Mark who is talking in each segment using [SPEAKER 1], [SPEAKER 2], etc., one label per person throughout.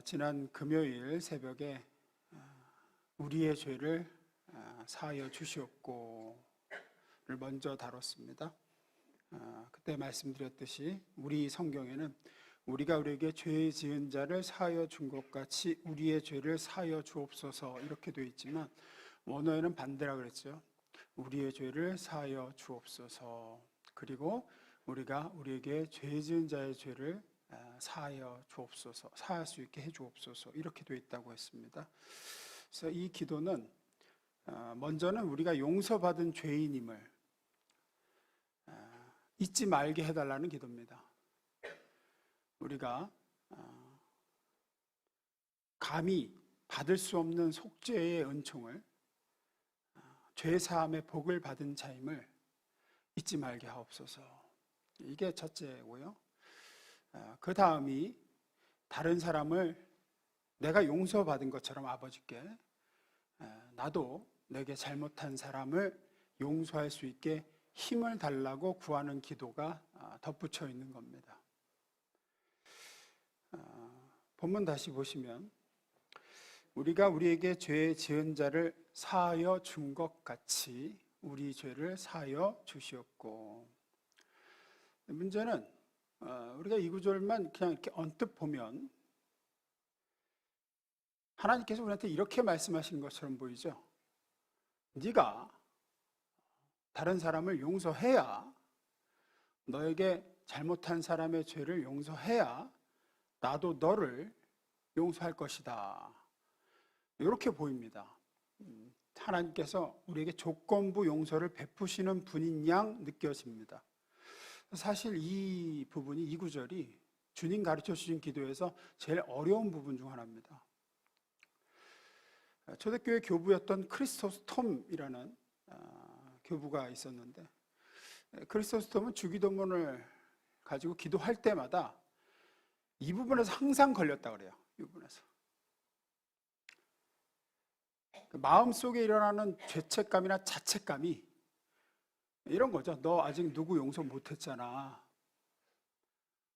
[SPEAKER 1] 지난 금요일 새벽에 우리의 죄를 사하여 주시옵고를 먼저 다뤘습니다. 그때 말씀드렸듯이 우리 성경에는 우리가 우리에게 죄 지은 자를 사하여 준 것 같이 우리의 죄를 사하여 주옵소서 이렇게 되어 있지만 원어에는 반대라 그랬죠. 우리의 죄를 사하여 주옵소서. 그리고 우리가 우리에게 죄 지은 자의 죄를 사하여 주옵소서, 사할 수 있게 해 주옵소서 이렇게 되어 있다고 했습니다. 그래서 이 기도는 먼저는 우리가 용서받은 죄인임을 잊지 말게 해달라는 기도입니다. 우리가 감히 받을 수 없는 속죄의 은총을, 죄사함의 복을 받은 자임을 잊지 말게 하옵소서. 이게 첫째고요. 그 다음이 다른 사람을 내가 용서받은 것처럼 아버지께 나도 내게 잘못한 사람을 용서할 수 있게 힘을 달라고 구하는 기도가 덧붙여 있는 겁니다. 본문 다시 보시면 우리가 우리에게 죄 지은 자를 사하여 준 것 같이 우리 죄를 사하여 주시옵고. 문제는 우리가 이 구절만 그냥 이렇게 언뜻 보면 하나님께서 우리한테 이렇게 말씀하시는 것처럼 보이죠. 네가 다른 사람을 용서해야, 너에게 잘못한 사람의 죄를 용서해야 나도 너를 용서할 것이다. 이렇게 보입니다. 하나님께서 우리에게 조건부 용서를 베푸시는 분인 양 느껴집니다. 사실 이 부분이, 이 구절이 주님 가르쳐 주신 기도에서 제일 어려운 부분 중 하나입니다. 초대교회 교부였던 크리스토스톰이라는 교부가 있었는데, 크리스토스톰은 주기도문을 가지고 기도할 때마다 이 부분에서 항상 걸렸다 그래요. 이 부분에서 마음속에 일어나는 죄책감이나 자책감이 이런 거죠. 너 아직 누구 용서 못했잖아.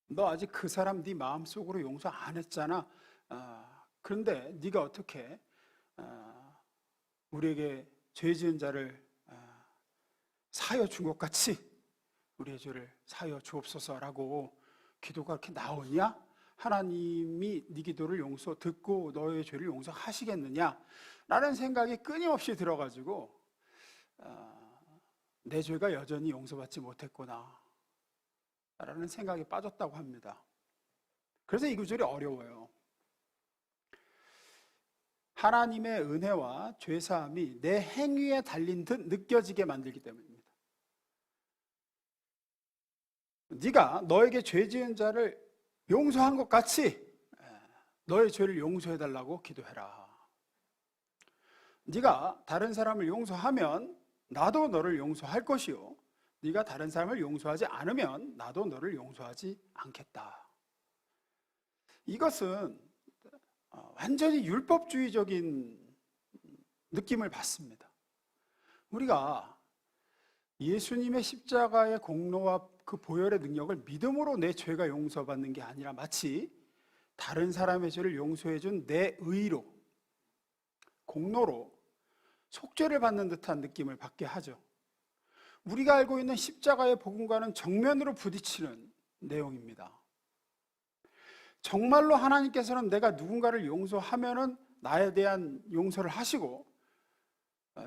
[SPEAKER 1] 너 아직 그 사람 네 마음속으로 용서 안 했잖아. 그런데 네가 어떻게 우리에게 죄 지은 자를 사하여 준 것 같이 우리의 죄를 사하여 주옵소서라고 기도가 그렇게 나오냐? 하나님이 네 기도를 듣고 너의 죄를 용서하시겠느냐? 라는 생각이 끊임없이 들어가지고 내 죄가 여전히 용서받지 못했구나 라는 생각에 빠졌다고 합니다. 그래서 이 구절이 어려워요. 하나님의 은혜와 죄사함이 내 행위에 달린 듯 느껴지게 만들기 때문입니다. 네가 너에게 죄 지은 자를 용서한 것 같이 너의 죄를 용서해달라고 기도해라. 네가 다른 사람을 용서하면 나도 너를 용서할 것이요, 네가 다른 사람을 용서하지 않으면 나도 너를 용서하지 않겠다. 이것은 완전히 율법주의적인 느낌을 받습니다. 우리가 예수님의 십자가의 공로와 그 보혈의 능력을 믿음으로 내 죄가 용서받는 게 아니라 마치 다른 사람의 죄를 용서해준 내 의로, 공로로 속죄를 받는 듯한 느낌을 받게 하죠. 우리가 알고 있는 십자가의 복음과는 정면으로 부딪히는 내용입니다. 정말로 하나님께서는 내가 누군가를 용서하면은 나에 대한 용서를 하시고,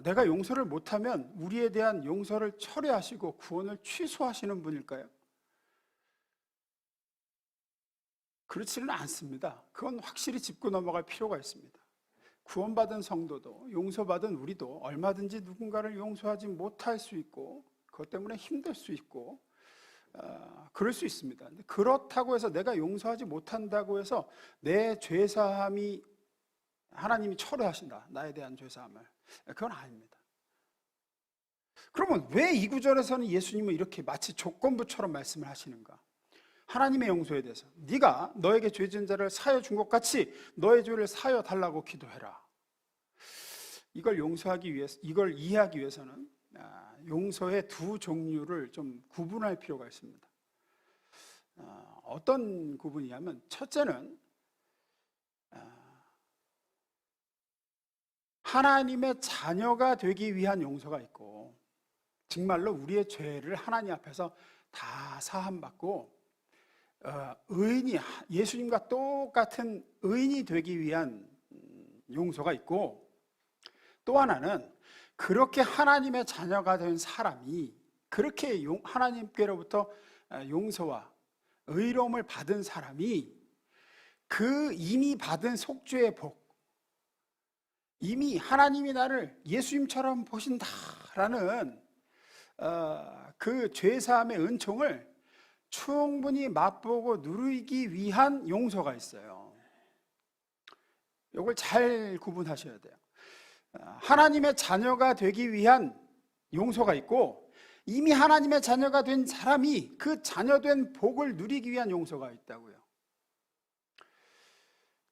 [SPEAKER 1] 내가 용서를 못하면 우리에 대한 용서를 철회하시고 구원을 취소하시는 분일까요? 그렇지는 않습니다. 그건 확실히 짚고 넘어갈 필요가 있습니다. 구원받은 성도도, 용서받은 우리도 얼마든지 누군가를 용서하지 못할 수 있고, 그것 때문에 힘들 수 있고, 그럴 수 있습니다. 그렇다고 해서 내가 용서하지 못한다고 해서 내 죄사함이 하나님이 철회하신다, 나에 대한 죄사함을, 그건 아닙니다. 그러면 왜 이 구절에서는 예수님은 이렇게 마치 조건부처럼 말씀을 하시는가? 하나님의 용서에 대해서 네가 너에게 죄 지은 자를 사하여 준 것 같이 너의 죄를 사하여 달라고 기도해라. 이걸 용서하기 위해서, 이걸 이해하기 위해서는 용서의 두 종류를 좀 구분할 필요가 있습니다. 어떤 구분이냐면, 첫째는 하나님의 자녀가 되기 위한 용서가 있고, 정말로 우리의 죄를 하나님 앞에서 다 사함받고 의인이, 예수님과 똑같은 의인이 되기 위한 용서가 있고, 또 하나는 그렇게 하나님의 자녀가 된 사람이, 그렇게 하나님께로부터 용서와 의로움을 받은 사람이 그 이미 받은 속죄의 복, 이미 하나님이 나를 예수님처럼 보신다라는 그 죄사함의 은총을 충분히 맛보고 누리기 위한 용서가 있어요. 이걸 잘 구분하셔야 돼요. 하나님의 자녀가 되기 위한 용서가 있고, 이미 하나님의 자녀가 된 사람이 그 자녀된 복을 누리기 위한 용서가 있다고요.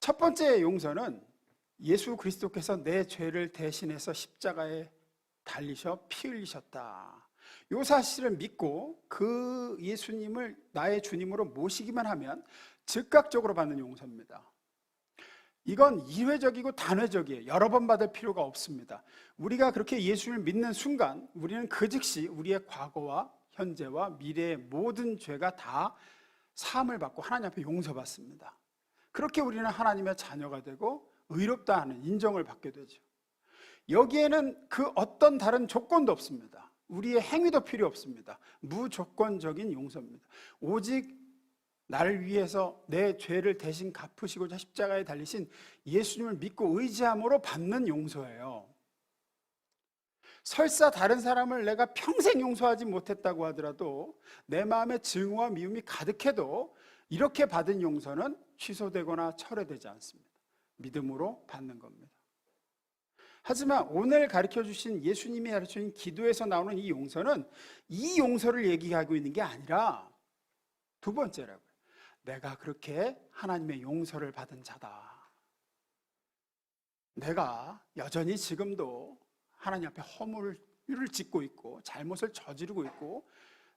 [SPEAKER 1] 첫 번째 용서는 예수 그리스도께서 내 죄를 대신해서 십자가에 달리셔 피 흘리셨다, 이 사실을 믿고 그 예수님을 나의 주님으로 모시기만 하면 즉각적으로 받는 용서입니다. 이건 일회적이고 단회적이에요. 여러 번 받을 필요가 없습니다. 우리가 그렇게 예수를 믿는 순간 우리는 그 즉시 우리의 과거와 현재와 미래의 모든 죄가 다 사함을 받고 하나님 앞에 용서받습니다. 그렇게 우리는 하나님의 자녀가 되고 의롭다 하는 인정을 받게 되죠. 여기에는 그 어떤 다른 조건도 없습니다. 우리의 행위도 필요 없습니다. 무조건적인 용서입니다. 오직 나를 위해서 내 죄를 대신 갚으시고자 십자가에 달리신 예수님을 믿고 의지함으로 받는 용서예요. 설사 다른 사람을 내가 평생 용서하지 못했다고 하더라도, 내 마음에 증오와 미움이 가득해도 이렇게 받은 용서는 취소되거나 철회되지 않습니다. 믿음으로 받는 겁니다. 하지만 오늘 가르쳐주신, 예수님이 가르쳐주신 기도에서 나오는 이 용서는 이 용서를 얘기하고 있는 게 아니라 두 번째라고요. 내가 그렇게 하나님의 용서를 받은 자다. 내가 여전히 지금도 하나님 앞에 허물을 짓고 있고 잘못을 저지르고 있고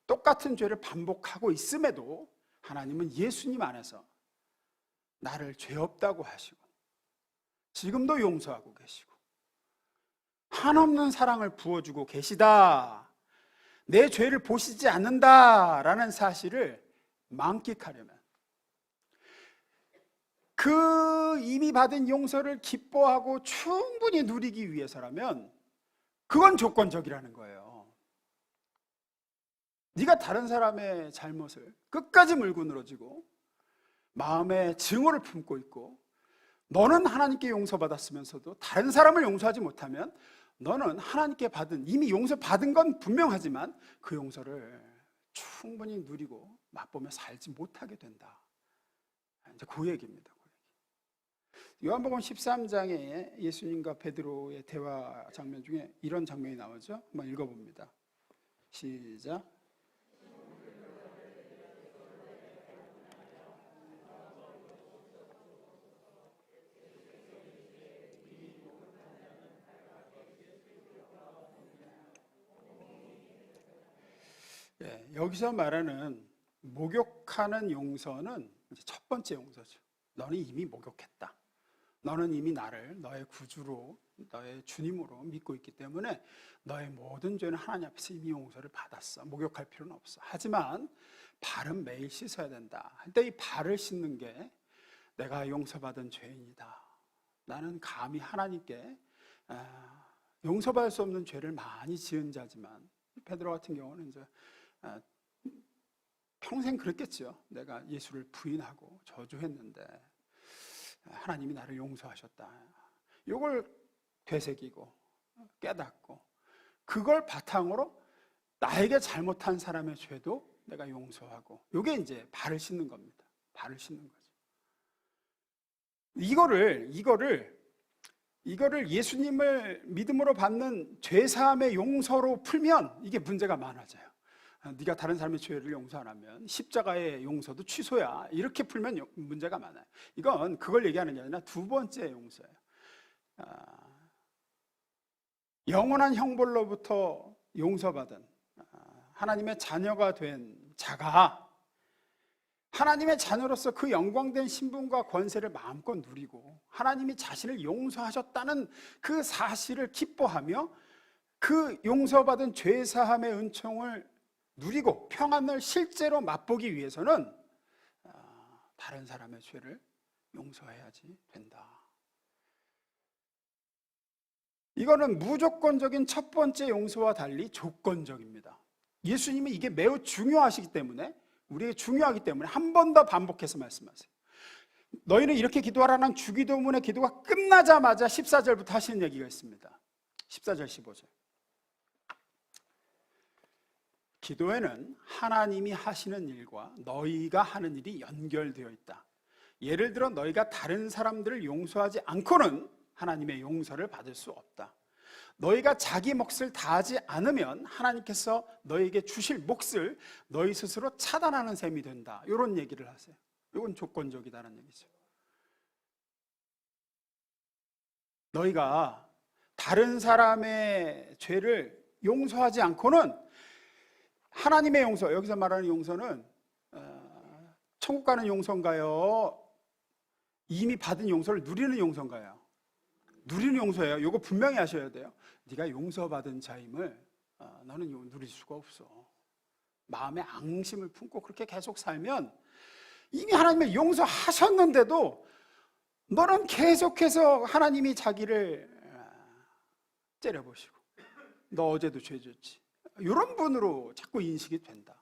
[SPEAKER 1] 똑같은 죄를 반복하고 있음에도 하나님은 예수님 안에서 나를 죄 없다고 하시고 지금도 용서하고 계시고 한없는 사랑을 부어주고 계시다, 내 죄를 보시지 않는다라는 사실을 만끽하려면, 그 이미 받은 용서를 기뻐하고 충분히 누리기 위해서라면 그건 조건적이라는 거예요. 네가 다른 사람의 잘못을 끝까지 물고 늘어지고 마음에 증오를 품고 있고, 너는 하나님께 용서받았으면서도 다른 사람을 용서하지 못하면 너는 하나님께 받은, 이미 용서받은 건 분명하지만 그 용서를 충분히 누리고 맛보며 살지 못하게 된다. 이제 그 얘기입니다. 요한복음 13장에 예수님과 베드로의 대화 장면 중에 이런 장면이 나오죠. 한번 읽어봅니다. 시작. 네, 여기서 말하는 목욕하는 용서는 이제 첫 번째 용서죠. 너는 이미 목욕했다. 너는 이미 나를 너의 구주로, 너의 주님으로 믿고 있기 때문에 너의 모든 죄는 하나님 앞에서 이미 용서를 받았어. 목욕할 필요는 없어. 하지만 발은 매일 씻어야 된다. 근데 이 발을 씻는 게 내가 용서받은 죄인이다. 나는 감히 하나님께 용서받을 수 없는 죄를 많이 지은 자지만, 베드로 같은 경우는 이제 평생 그랬겠죠. 내가 예수를 부인하고 저주했는데 하나님이 나를 용서하셨다. 이걸 되새기고 깨닫고 그걸 바탕으로 나에게 잘못한 사람의 죄도 내가 용서하고, 이게 이제 발을 씻는 겁니다. 발을 씻는 거죠. 이거를 예수님을 믿음으로 받는 죄사함의 용서로 풀면 이게 문제가 많아져요. 네가 다른 사람의 죄를 용서 안 하면 십자가의 용서도 취소야. 이렇게 풀면 문제가 많아요. 이건 그걸 얘기하는 게 아니라 두 번째 용서예요. 영원한 형벌로부터 용서받은 하나님의 자녀가 된 자가 하나님의 자녀로서 그 영광된 신분과 권세를 마음껏 누리고 하나님이 자신을 용서하셨다는 그 사실을 기뻐하며 그 용서받은 죄사함의 은총을 누리고 평안을 실제로 맛보기 위해서는 다른 사람의 죄를 용서해야지 된다. 이거는 무조건적인 첫 번째 용서와 달리 조건적입니다. 예수님이 이게 매우 중요하시기 때문에, 우리에게 중요하기 때문에 한 번 더 반복해서 말씀하세요. 너희는 이렇게 기도하라는 주기도문의 기도가 끝나자마자 14절부터 하시는 얘기가 있습니다. 14절 15절. 기도에는 하나님이 하시는 일과 너희가 하는 일이 연결되어 있다. 예를 들어 너희가 다른 사람들을 용서하지 않고는 하나님의 용서를 받을 수 없다. 너희가 자기 몫을 다하지 않으면 하나님께서 너희에게 주실 몫을 너희 스스로 차단하는 셈이 된다. 이런 얘기를 하세요. 이건 조건적이다는 얘기죠. 너희가 다른 사람의 죄를 용서하지 않고는 하나님의 용서, 여기서 말하는 용서는 천국 가는 용서인가요? 이미 받은 용서를 누리는 용서인가요? 누리는 용서예요. 이거 분명히 하셔야 돼요. 네가 용서받은 자임을 너는 누릴 수가 없어. 마음에 앙심을 품고 그렇게 계속 살면 이미 하나님을 용서하셨는데도 너는 계속해서 하나님이 자기를 째려보시고 너 어제도 죄 졌지, 이런 분으로 자꾸 인식이 된다.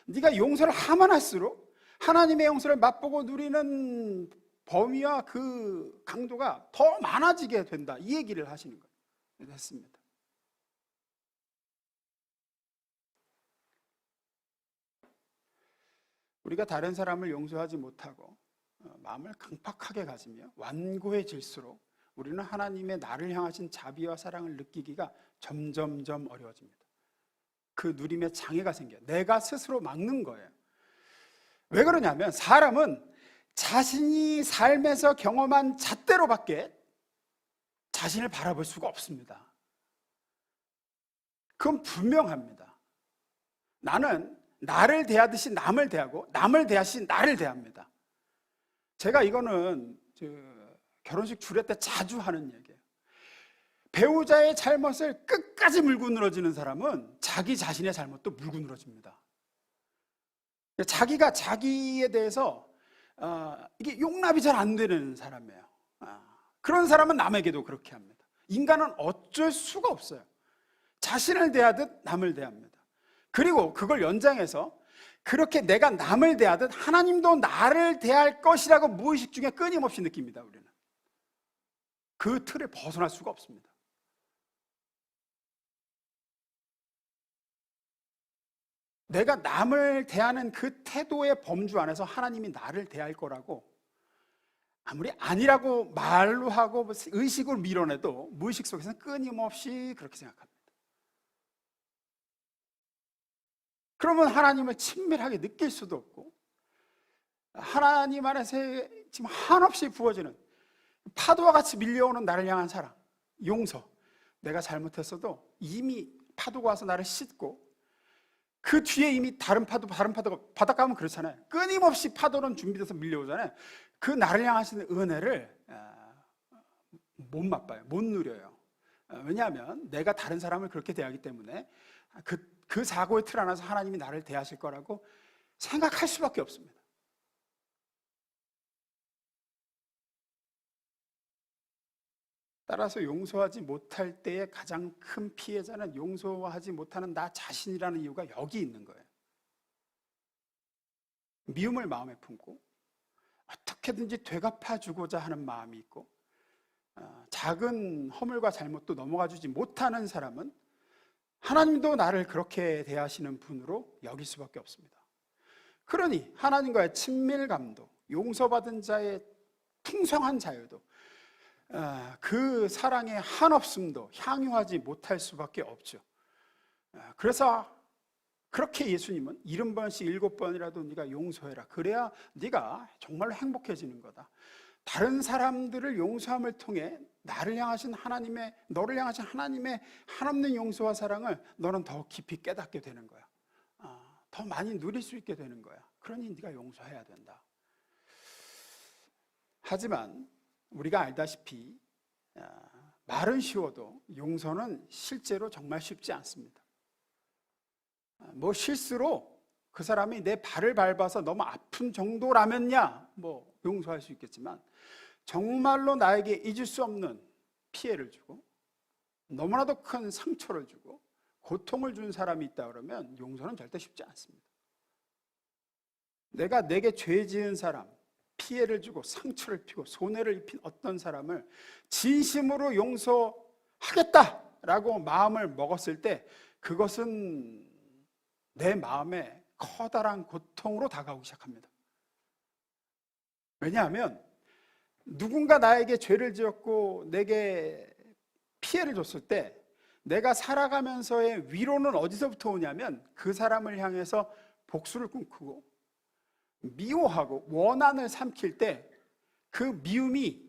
[SPEAKER 1] 네가 용서를 하면 할수록 하나님의 용서를 맛보고 누리는 범위와 그 강도가 더 많아지게 된다. 이 얘기를 하시는 거예요. 했습니다. 우리가 다른 사람을 용서하지 못하고 마음을 강팍하게 가지며 완고해질수록 우리는 하나님의 나를 향하신 자비와 사랑을 느끼기가 점점점 어려워집니다. 그 누림에 장애가 생겨요. 내가 스스로 막는 거예요. 왜 그러냐면 사람은 자신이 삶에서 경험한 잣대로밖에 자신을 바라볼 수가 없습니다. 그건 분명합니다. 나는 나를 대하듯이 남을 대하고 남을 대하듯이 나를 대합니다. 제가 이거는 결혼식 주례 때 자주 하는 얘기예요. 배우자의 잘못을 끝까지 물고 늘어지는 사람은 자기 자신의 잘못도 물고 늘어집니다. 자기가 자기에 대해서 이게 용납이 잘 안 되는 사람이에요. 그런 사람은 남에게도 그렇게 합니다. 인간은 어쩔 수가 없어요. 자신을 대하듯 남을 대합니다. 그리고 그걸 연장해서 그렇게 내가 남을 대하듯 하나님도 나를 대할 것이라고 무의식 중에 끊임없이 느낍니다. 우리는 그 틀을 벗어날 수가 없습니다. 내가 남을 대하는 그 태도의 범주 안에서 하나님이 나를 대할 거라고 아무리 아니라고 말로 하고 의식으로 밀어내도 무의식 속에서는 끊임없이 그렇게 생각합니다. 그러면 하나님을 친밀하게 느낄 수도 없고 하나님 안에서 지금 한없이 부어지는 파도와 같이 밀려오는 나를 향한 사랑, 용서. 내가 잘못했어도 이미 파도가 와서 나를 씻고 그 뒤에 이미 다른 파도가 바닷가 가면 그렇잖아요. 끊임없이 파도는 준비돼서 밀려오잖아요. 그 나를 향하시는 은혜를 못 맛봐요. 못 누려요. 왜냐하면 내가 다른 사람을 그렇게 대하기 때문에 그 사고의 틀 안에서 하나님이 나를 대하실 거라고 생각할 수밖에 없습니다. 따라서 용서하지 못할 때의 가장 큰 피해자는 용서하지 못하는 나 자신이라는 이유가 여기 있는 거예요. 미움을 마음에 품고 어떻게든지 되갚아주고자 하는 마음이 있고 작은 허물과 잘못도 넘어가주지 못하는 사람은 하나님도 나를 그렇게 대하시는 분으로 여길 수밖에 없습니다. 그러니 하나님과의 친밀감도 용서받은 자의 풍성한 자유도 그 사랑의 한없음도 향유하지 못할 수밖에 없죠. 그래서 그렇게 예수님은 70번씩 7번이라도 네가 용서해라. 그래야 네가 정말로 행복해지는 거다. 다른 사람들을 용서함을 통해 너를 향하신 하나님의 한없는 용서와 사랑을 너는 더 깊이 깨닫게 되는 거야. 더 많이 누릴 수 있게 되는 거야. 그러니 네가 용서해야 된다. 하지만 우리가 알다시피 말은 쉬워도 용서는 실제로 정말 쉽지 않습니다. 뭐 실수로 그 사람이 내 발을 밟아서 너무 아픈 정도라면야 뭐 용서할 수 있겠지만, 정말로 나에게 잊을 수 없는 피해를 주고 너무나도 큰 상처를 주고 고통을 준 사람이 있다 그러면 용서는 절대 쉽지 않습니다. 내가 내게 죄 지은 사람, 피해를 주고 상처를 피고 손해를 입힌 어떤 사람을 진심으로 용서하겠다라고 마음을 먹었을 때, 그것은 내 마음에 커다란 고통으로 다가오기 시작합니다. 왜냐하면 누군가 나에게 죄를 지었고 내게 피해를 줬을 때 내가 살아가면서의 위로는 어디서부터 오냐면, 그 사람을 향해서 복수를 꿈꾸고 미워하고 원한을 삼킬 때 그 미움이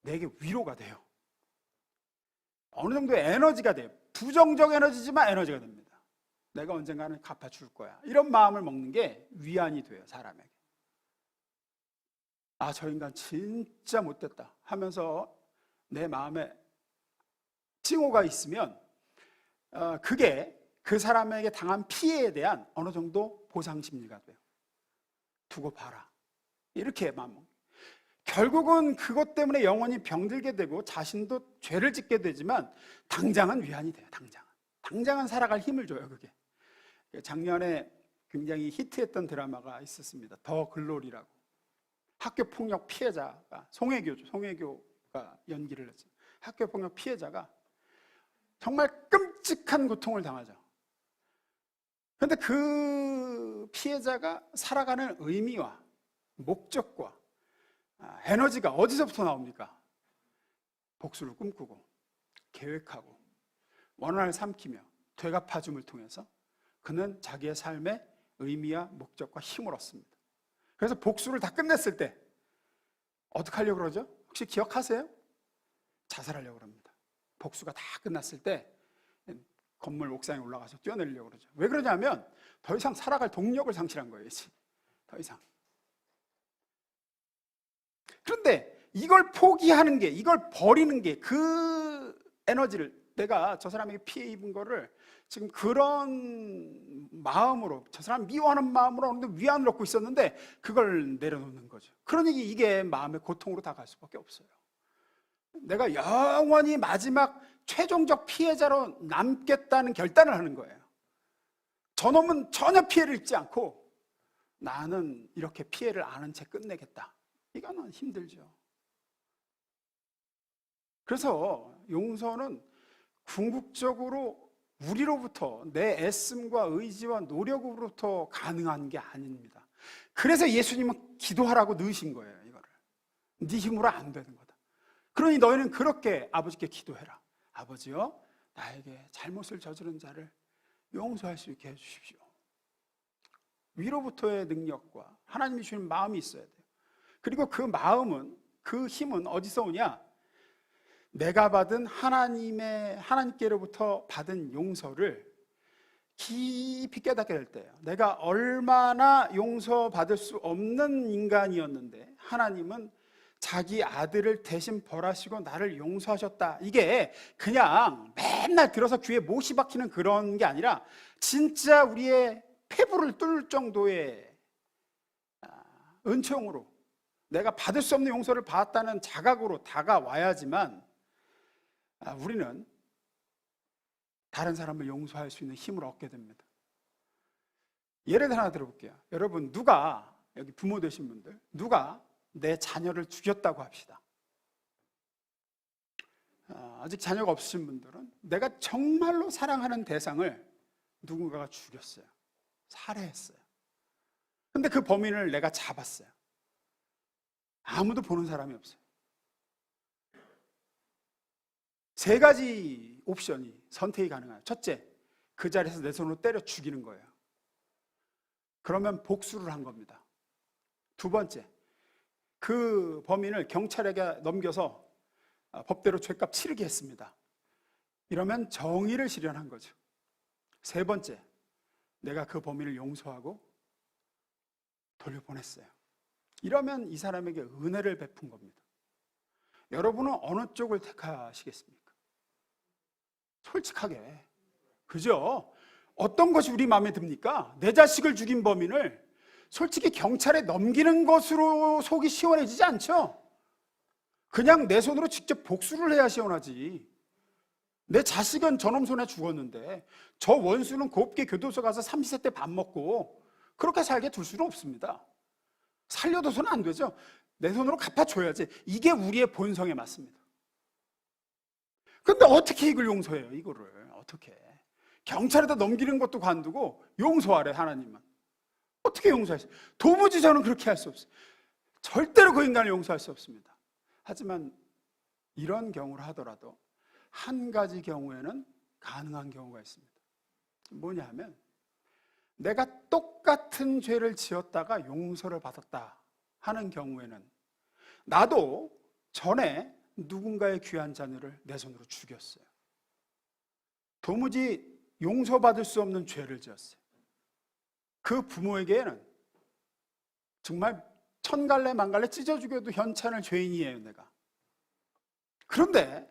[SPEAKER 1] 내게 위로가 돼요. 어느 정도의 에너지가 돼요. 부정적 에너지지만 에너지가 됩니다. 내가 언젠가는 갚아줄 거야, 이런 마음을 먹는 게 위안이 돼요, 사람에게. 아, 저 인간 진짜 못됐다 하면서 내 마음에 찡호가 있으면 그게 그 사람에게 당한 피해에 대한 어느 정도 보상심리가 돼요. 두고 봐라, 이렇게 마음 먹는. 결국은 그것 때문에 영원히 병들게 되고 자신도 죄를 짓게 되지만 당장은 위안이 돼요. 당장은 살아갈 힘을 줘요. 그게 작년에 굉장히 히트했던 드라마가 있었습니다. 더 글로리라고. 학교폭력 피해자가 송혜교가 연기를 했어요. 학교폭력 피해자가 정말 끔찍한 고통을 당하죠. 그런데 그 피해자가 살아가는 의미와 목적과 에너지가 어디서부터 나옵니까? 복수를 꿈꾸고 계획하고 원한을 삼키며 되갚아줌을 통해서 그는 자기의 삶의 의미와 목적과 힘을 얻습니다. 그래서 복수를 다 끝냈을 때 어떻게 하려고 그러죠? 혹시 기억하세요? 자살하려고 합니다. 복수가 다 끝났을 때 건물 옥상에 올라가서 뛰어내리려고 그러죠. 왜 그러냐면 더 이상 살아갈 동력을 상실한 거예요. 더 이상. 그런데 이걸 포기하는 게, 이걸 버리는 게, 그 에너지를, 내가 저 사람에게 피해 입은 거를 지금 그런 마음으로, 저 사람 미워하는 마음으로 어느 정도 위안을 얻고 있었는데 그걸 내려놓는 거죠. 그러니 이게 마음의 고통으로 다가갈 수밖에 없어요. 내가 영원히 마지막 최종적 피해자로 남겠다는 결단을 하는 거예요. 저놈은 전혀 피해를 입지 않고 나는 이렇게 피해를 아는 채 끝내겠다. 이거는 힘들죠. 그래서 용서는 궁극적으로 우리로부터, 내 애씀과 의지와 노력으로부터 가능한 게 아닙니다. 그래서 예수님은 기도하라고 넣으신 거예요. 이거를 네 힘으로 안 되는 거다. 그러니 너희는 그렇게 아버지께 기도해라. 아버지여, 나에게 잘못을 저지른 자를 용서할 수 있게 해주십시오. 위로부터의 능력과 하나님이 주는 마음이 있어야 돼요. 그리고 그 마음은, 그 힘은 어디서 오냐? 내가 받은 하나님께로부터 받은 용서를 깊이 깨닫게 될 때예요. 내가 얼마나 용서받을 수 없는 인간이었는데 하나님은 자기 아들을 대신 벌하시고 나를 용서하셨다. 이게 그냥 맨날 들어서 귀에 못이 박히는 그런 게 아니라 진짜 우리의 폐부를 뚫을 정도의 은총으로, 내가 받을 수 없는 용서를 받았다는 자각으로 다가와야지만 우리는 다른 사람을 용서할 수 있는 힘을 얻게 됩니다. 예를 하나 들어볼게요. 여러분, 누가, 여기 부모 되신 분들, 누가 내 자녀를 죽였다고 합시다. 아직 자녀가 없으신 분들은 내가 정말로 사랑하는 대상을 누군가가 죽였어요. 살해했어요. 근데 그 범인을 내가 잡았어요. 아무도 보는 사람이 없어요. 세 가지 옵션이, 선택이 가능해요. 첫째, 그 자리에서 내 손으로 때려 죽이는 거예요. 그러면 복수를 한 겁니다. 두 번째, 그 범인을 경찰에게 넘겨서 법대로 죄값 치르게 했습니다. 이러면 정의를 실현한 거죠. 세 번째, 내가 그 범인을 용서하고 돌려보냈어요. 이러면 이 사람에게 은혜를 베푼 겁니다. 여러분은 어느 쪽을 택하시겠습니까? 솔직하게. 그죠? 어떤 것이 우리 마음에 듭니까? 내 자식을 죽인 범인을 솔직히 경찰에 넘기는 것으로 속이 시원해지지 않죠? 그냥 내 손으로 직접 복수를 해야 시원하지. 내 자식은 저놈 손에 죽었는데 저 원수는 곱게 교도소 가서 삼시세끼 밥 먹고 그렇게 살게 둘 수는 없습니다. 살려둬서는 안 되죠. 내 손으로 갚아줘야지. 이게 우리의 본성에 맞습니다. 근데 어떻게 이걸 용서해요? 이거를 어떻게? 경찰에다 넘기는 것도 관두고 용서하래 하나님은. 어떻게 용서하세요? 도무지 저는 그렇게 할 수 없어요. 절대로 그 인간을 용서할 수 없습니다. 하지만 이런 경우를 하더라도 한 가지 경우에는 가능한 경우가 있습니다. 뭐냐 하면 내가 똑같은 죄를 지었다가 용서를 받았다 하는 경우에는 나도 전에 누군가의 귀한 자녀를 내 손으로 죽였어요. 도무지 용서받을 수 없는 죄를 지었어요. 그 부모에게는 정말 천갈래 만갈래 찢어 죽여도 현찮을 죄인이에요, 내가. 그런데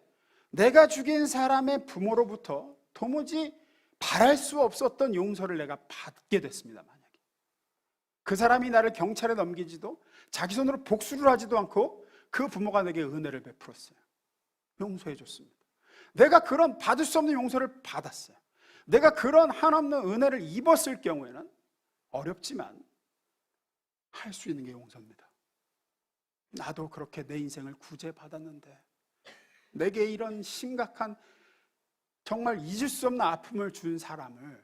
[SPEAKER 1] 내가 죽인 사람의 부모로부터 도무지 바랄 수 없었던 용서를 내가 받게 됐습니다. 만약에 그 사람이 나를 경찰에 넘기지도 자기 손으로 복수를 하지도 않고 그 부모가 내게 은혜를 베풀었어요. 용서해 줬습니다. 내가 그런 받을 수 없는 용서를 받았어요. 내가 그런 한없는 은혜를 입었을 경우에는 어렵지만 할 수 있는 게 용서입니다. 나도 그렇게 내 인생을 구제받았는데 내게 이런 심각한 정말 잊을 수 없는 아픔을 준 사람을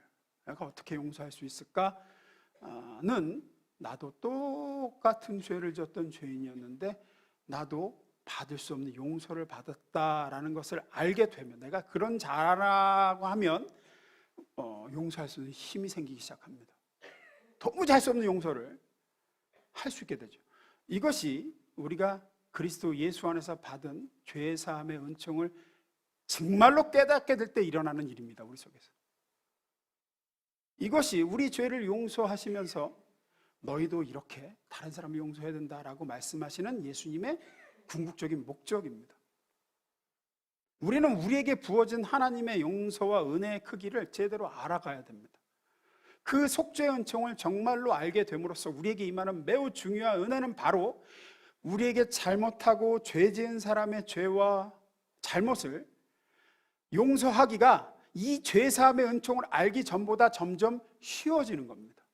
[SPEAKER 1] 내가 어떻게 용서할 수 있을까는 나도 똑같은 죄를 졌던 죄인이었는데 나도 받을 수 없는 용서를 받았다라는 것을 알게 되면 내가 그런 자라고 하면 용서할 수 있는 힘이 생기기 시작합니다. 도무지 할 수 없는 용서를 할 수 있게 되죠. 이것이 우리가 그리스도 예수 안에서 받은 죄 사함의 은총을 정말로 깨닫게 될 때 일어나는 일입니다. 우리 속에서. 이것이 우리 죄를 용서하시면서 너희도 이렇게 다른 사람을 용서해야 된다라고 말씀하시는 예수님의 궁극적인 목적입니다. 우리는 우리에게 부어진 하나님의 용서와 은혜의 크기를 제대로 알아가야 됩니다. 그 속죄의 은총을 정말로 알게 됨으로써 우리에게 임하는 매우 중요한 은혜는 바로 우리에게 잘못하고 죄 지은 사람의 죄와 잘못을 용서하기가 이 죄사함의 은총을 알기 전보다 점점 쉬워지는 겁니다.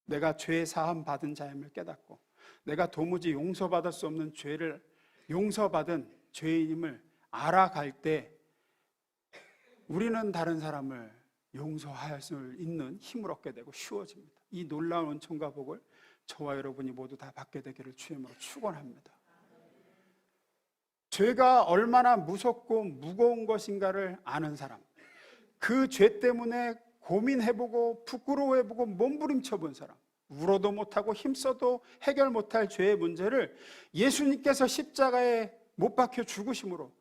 [SPEAKER 1] 내가 죄사함 받은 자임을 깨닫고 내가 도무지 용서받을 수 없는 죄를 용서받은 죄인임을 알아갈 때 우리는 다른 사람을 용서할 수 있는 힘을 얻게 되고 쉬워집니다. 이 놀라운 은총과 복을 저와 여러분이 모두 다 받게 되기를 주님으로 축원합니다. 죄가 얼마나 무섭고 무거운 것인가를 아는 사람, 그 죄 때문에 고민해보고 부끄러워해보고 몸부림쳐본 사람, 울어도 못하고 힘써도 해결 못할 죄의 문제를 예수님께서 십자가에 못 박혀 죽으심으로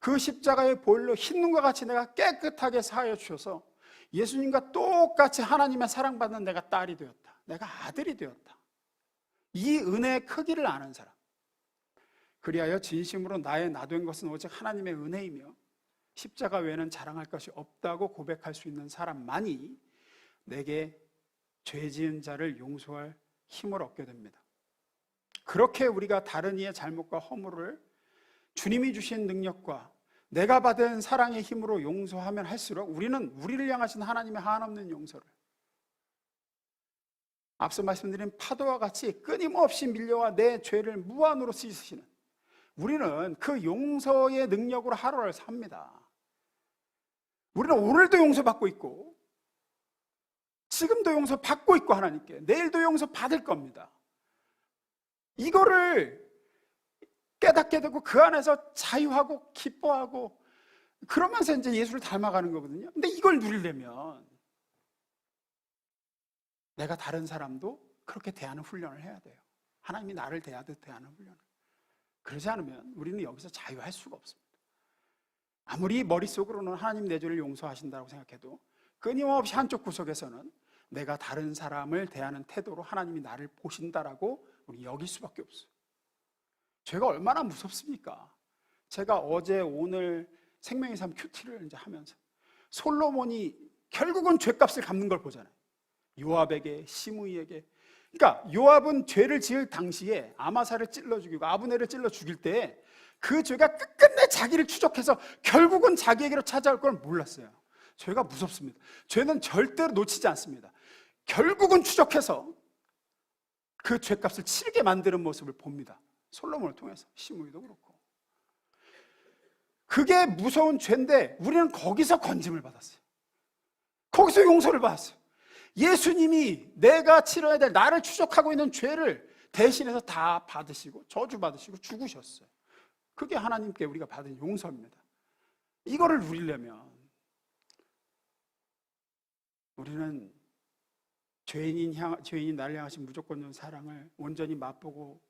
[SPEAKER 1] 그 십자가의 보혈로 흰 눈과 같이 내가 깨끗하게 사하여 주셔서 예수님과 똑같이 하나님의 사랑받는 내가 딸이 되었다, 내가 아들이 되었다, 이 은혜의 크기를 아는 사람, 그리하여 진심으로 나의 나된 것은 오직 하나님의 은혜이며 십자가 외에는 자랑할 것이 없다고 고백할 수 있는 사람만이 내게 죄 지은 자를 용서할 힘을 얻게 됩니다. 그렇게 우리가 다른 이의 잘못과 허물을 주님이 주신 능력과 내가 받은 사랑의 힘으로 용서하면 할수록 우리는 우리를 향하신 하나님의 한없는 용서를, 앞서 말씀드린 파도와 같이 끊임없이 밀려와 내 죄를 무한으로 씻으시는, 우리는 그 용서의 능력으로 하루를 삽니다. 우리는 오늘도 용서받고 있고 지금도 용서받고 있고 하나님께 내일도 용서받을 겁니다. 이거를 깨닫게 되고 그 안에서 자유하고 기뻐하고 그러면서 이제 예수를 닮아가는 거거든요. 근데 이걸 누리려면 내가 다른 사람도 그렇게 대하는 훈련을 해야 돼요. 하나님이 나를 대하듯 대하는 훈련을. 그러지 않으면 우리는 여기서 자유할 수가 없습니다. 아무리 머릿속으로는 하나님 내 죄를 용서하신다고 생각해도 끊임없이 한쪽 구석에서는 내가 다른 사람을 대하는 태도로 하나님이 나를 보신다라고 우리 여길 수밖에 없어요. 죄가 얼마나 무섭습니까? 제가 어제 오늘 생명의 삶 큐티를 이제 하면서 솔로몬이 결국은 죄값을 갚는 걸 보잖아요. 요압에게, 시므이에게. 그러니까 요압은 죄를 지을 당시에 아마사를 찔러 죽이고 아브넬을 찔러 죽일 때 그 죄가 끝끝내 자기를 추적해서 결국은 자기에게로 찾아올 걸 몰랐어요. 죄가 무섭습니다. 죄는 절대로 놓치지 않습니다. 결국은 추적해서 그 죄값을 치르게 만드는 모습을 봅니다. 솔로몬을 통해서, 시므이도 그렇고. 그게 무서운 죄인데 우리는 거기서 건짐을 받았어요. 거기서 용서를 받았어요. 예수님이 내가 치러야 될, 나를 추적하고 있는 죄를 대신해서 다 받으시고 저주받으시고 죽으셨어요. 그게 하나님께 우리가 받은 용서입니다. 이거를 누리려면 우리는 죄인이 나를 향하신 무조건적 사랑을 온전히 맛보고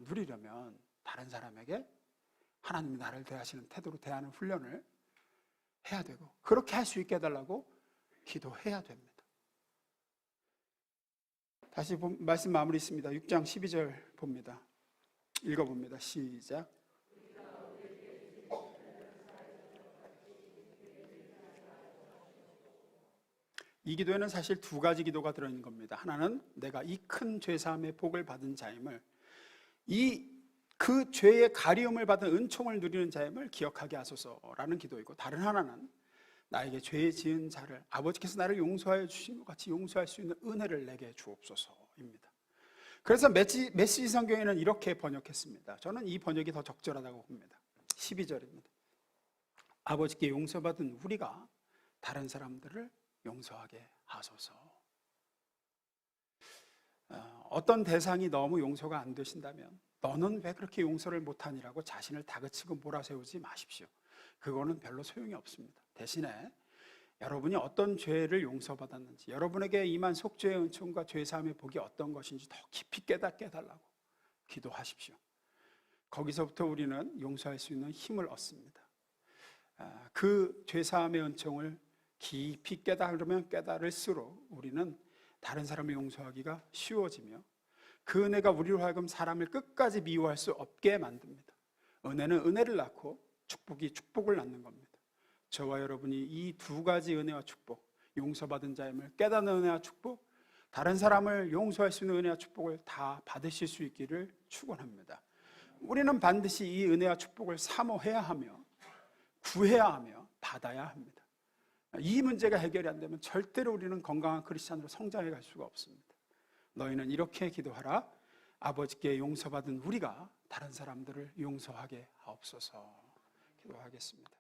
[SPEAKER 1] 누리려면 다른 사람에게 하나님이 나를 대하시는 태도로 대하는 훈련을 해야 되고, 그렇게 할 수 있게 해달라고 기도해야 됩니다. 다시 말씀 마무리 있습니다. 6장 12절 봅니다. 읽어봅니다. 시작. 이 기도에는 사실 두 가지 기도가 들어있는 겁니다. 하나는 내가 이 큰 죄사함의 복을 받은 자임을, 그 죄의 가리움을 받은 은총을 누리는 자임을 기억하게 하소서라는 기도이고, 다른 하나는 나에게 죄 지은 자를 아버지께서 나를 용서하여 주신 것 같이 용서할 수 있는 은혜를 내게 주옵소서입니다. 그래서 메시지 성경에는 이렇게 번역했습니다. 저는 이 번역이 더 적절하다고 봅니다. 12절입니다. 아버지께 용서받은 우리가 다른 사람들을 용서하게 하소서. 어떤 대상이 너무 용서가 안 되신다면 너는 왜 그렇게 용서를 못하니라고 자신을 다그치고 몰아세우지 마십시오. 그거는 별로 소용이 없습니다. 대신에 여러분이 어떤 죄를 용서받았는지, 여러분에게 임한 속죄의 은총과 죄사함의 복이 어떤 것인지 더 깊이 깨닫게 해달라고 기도하십시오. 거기서부터 우리는 용서할 수 있는 힘을 얻습니다. 그 죄사함의 은총을 깊이 깨달으면 깨달을수록 우리는 다른 사람을 용서하기가 쉬워지며 그 은혜가 우리로 하여금 사람을 끝까지 미워할 수 없게 만듭니다. 은혜는 은혜를 낳고 축복이 축복을 낳는 겁니다. 저와 여러분이 이 두 가지 은혜와 축복, 용서받은 자임을 깨닫는 은혜와 축복, 다른 사람을 용서할 수 있는 은혜와 축복을 다 받으실 수 있기를 축원합니다. 우리는 반드시 이 은혜와 축복을 사모해야 하며 구해야 하며 받아야 합니다. 이 문제가 해결이 안 되면 절대로 우리는 건강한 크리스찬으로 성장해 갈 수가 없습니다. 너희는 이렇게 기도하라. 아버지께 용서받은 우리가 다른 사람들을 용서하게 하옵소서. 기도하겠습니다.